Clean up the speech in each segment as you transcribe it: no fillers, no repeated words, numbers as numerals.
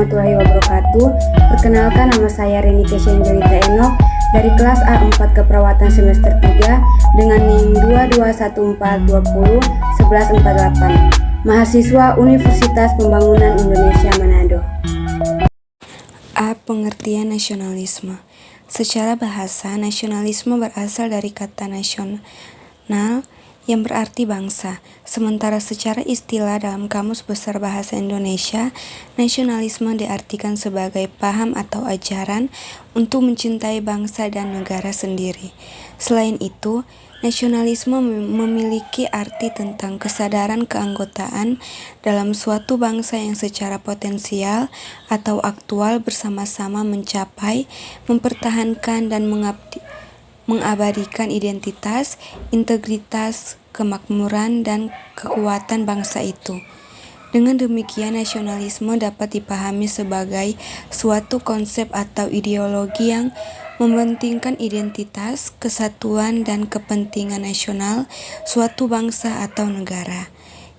warahmatullahi wabarakatuh. Perkenalkan, nama saya Reni Kesha Angelita Enok dari kelas A4 Keperawatan semester 3 dengan NIM 2214201148, mahasiswa Universitas Pembangunan Indonesia Manado. A. Pengertian nasionalisme. Secara bahasa, nasionalisme berasal dari kata nasional yang berarti bangsa. Sementara secara istilah dalam Kamus Besar Bahasa Indonesia, nasionalisme diartikan sebagai paham atau ajaran untuk mencintai bangsa dan negara sendiri. Selain itu, nasionalisme memiliki arti tentang kesadaran keanggotaan dalam suatu bangsa yang secara potensial atau aktual bersama-sama mencapai, mempertahankan, dan mengabadikan identitas, integritas, kemakmuran, dan kekuatan bangsa itu. Dengan demikian, nasionalisme dapat dipahami sebagai suatu konsep atau ideologi yang mementingkan identitas, kesatuan, dan kepentingan nasional suatu bangsa atau negara.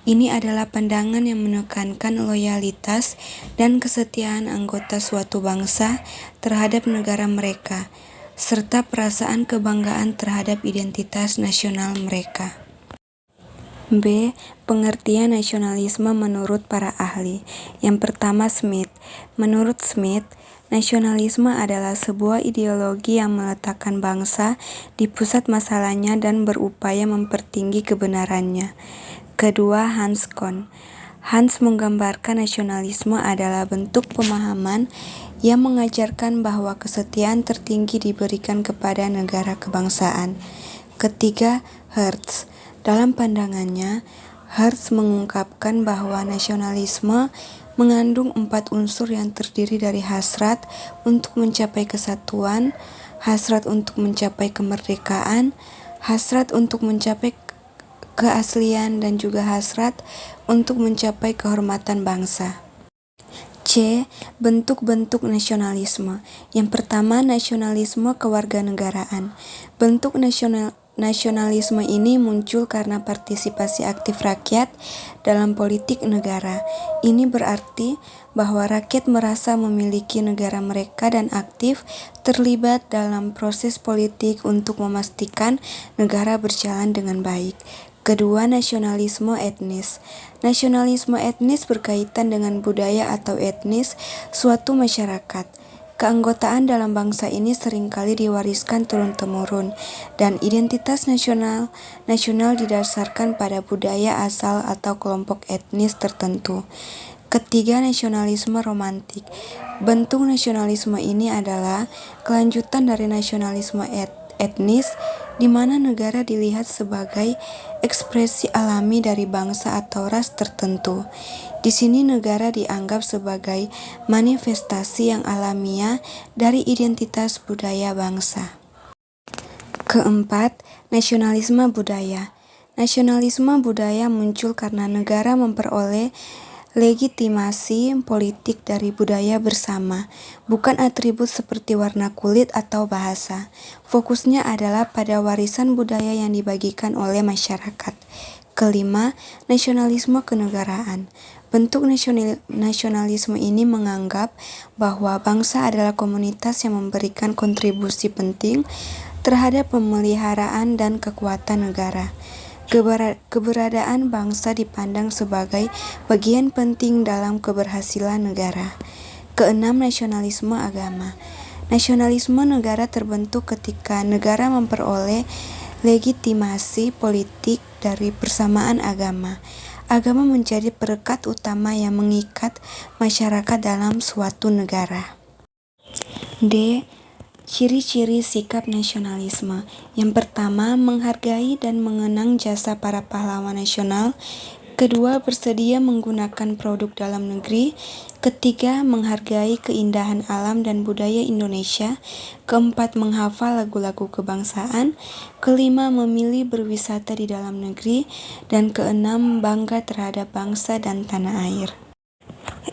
Ini adalah pandangan yang menekankan loyalitas dan kesetiaan anggota suatu bangsa terhadap negara mereka, serta perasaan kebanggaan terhadap identitas nasional mereka. B. Pengertian nasionalisme menurut para ahli. Yang pertama, Smith. Menurut Smith, nasionalisme adalah sebuah ideologi yang meletakkan bangsa di pusat masalahnya dan berupaya mempertinggi kebenarannya. Kedua, Hans Kohn. Hans menggambarkan nasionalisme adalah bentuk pemahaman yang mengajarkan bahwa kesetiaan tertinggi diberikan kepada negara kebangsaan. Ketiga, Hertz. Dalam pandangannya, Hertz mengungkapkan bahwa nasionalisme mengandung 4 unsur yang terdiri dari hasrat untuk mencapai kesatuan, hasrat untuk mencapai kemerdekaan, hasrat untuk mencapai keaslian, dan juga hasrat untuk mencapai kehormatan bangsa. C. Bentuk-bentuk nasionalisme. Yang pertama, nasionalisme kewarganegaraan. Bentuk nasionalisme ini muncul karena partisipasi aktif rakyat dalam politik negara. Ini berarti bahwa rakyat merasa memiliki negara mereka dan aktif terlibat dalam proses politik untuk memastikan negara berjalan dengan baik. Kedua, nasionalisme etnis. Nasionalisme etnis berkaitan dengan budaya atau etnis suatu masyarakat. Keanggotaan dalam bangsa ini seringkali diwariskan turun-temurun, dan identitas nasional didasarkan pada budaya asal atau kelompok etnis tertentu. Ketiga, nasionalisme romantik. Bentuk nasionalisme ini adalah kelanjutan dari nasionalisme etnis, di mana negara dilihat sebagai ekspresi alami dari bangsa atau ras tertentu. Di sini negara dianggap sebagai manifestasi yang alamiah dari identitas budaya bangsa. Keempat, nasionalisme budaya. Nasionalisme budaya muncul karena negara memperoleh legitimasi politik dari budaya bersama, bukan atribut seperti warna kulit atau bahasa. Fokusnya adalah pada warisan budaya yang dibagikan oleh masyarakat. Kelima, nasionalisme kenegaraan. Bentuk nasionalisme ini menganggap bahwa bangsa adalah komunitas yang memberikan kontribusi penting terhadap pemeliharaan dan kekuatan negara. Keberadaan bangsa dipandang sebagai bagian penting dalam keberhasilan negara. Keenam, nasionalisme agama. Nasionalisme negara terbentuk ketika negara memperoleh legitimasi politik dari persamaan agama. Agama menjadi perekat utama yang mengikat masyarakat dalam suatu negara. D. Ciri-ciri sikap nasionalisme. Yang pertama, menghargai dan mengenang jasa para pahlawan nasional. Kedua, bersedia menggunakan produk dalam negeri. Ketiga, menghargai keindahan alam dan budaya Indonesia. Keempat, menghafal lagu-lagu kebangsaan. Kelima, memilih berwisata di dalam negeri. Dan keenam, bangga terhadap bangsa dan tanah air.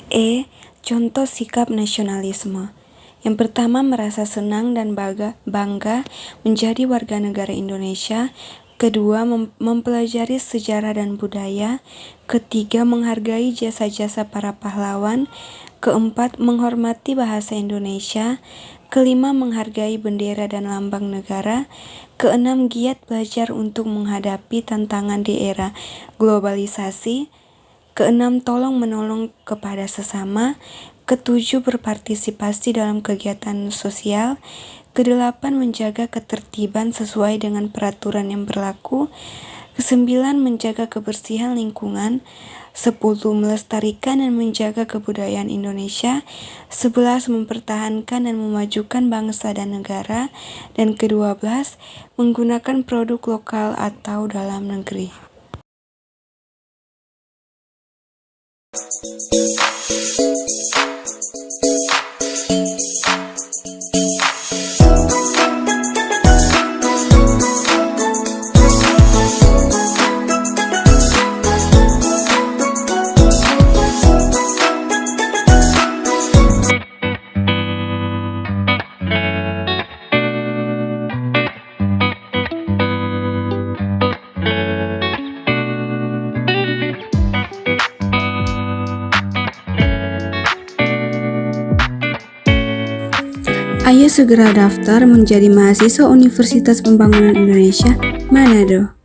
E. Contoh sikap nasionalisme. Yang pertama, merasa senang dan bangga menjadi warga negara Indonesia. Kedua, mempelajari sejarah dan budaya. Ketiga, menghargai jasa-jasa para pahlawan. Keempat, menghormati bahasa Indonesia. Kelima, menghargai bendera dan lambang negara. Keenam, giat belajar untuk menghadapi tantangan di era globalisasi. Keenam, tolong-menolong kepada sesama. Ketujuh, berpartisipasi dalam kegiatan sosial. Kedelapan, menjaga ketertiban sesuai dengan peraturan yang berlaku. Kesembilan, menjaga kebersihan lingkungan. 10, melestarikan dan menjaga kebudayaan Indonesia. 11, mempertahankan dan memajukan bangsa dan negara. Dan ke-12, menggunakan produk lokal atau dalam negeri. Ayo segera daftar menjadi mahasiswa Universitas Pembangunan Indonesia, Manado.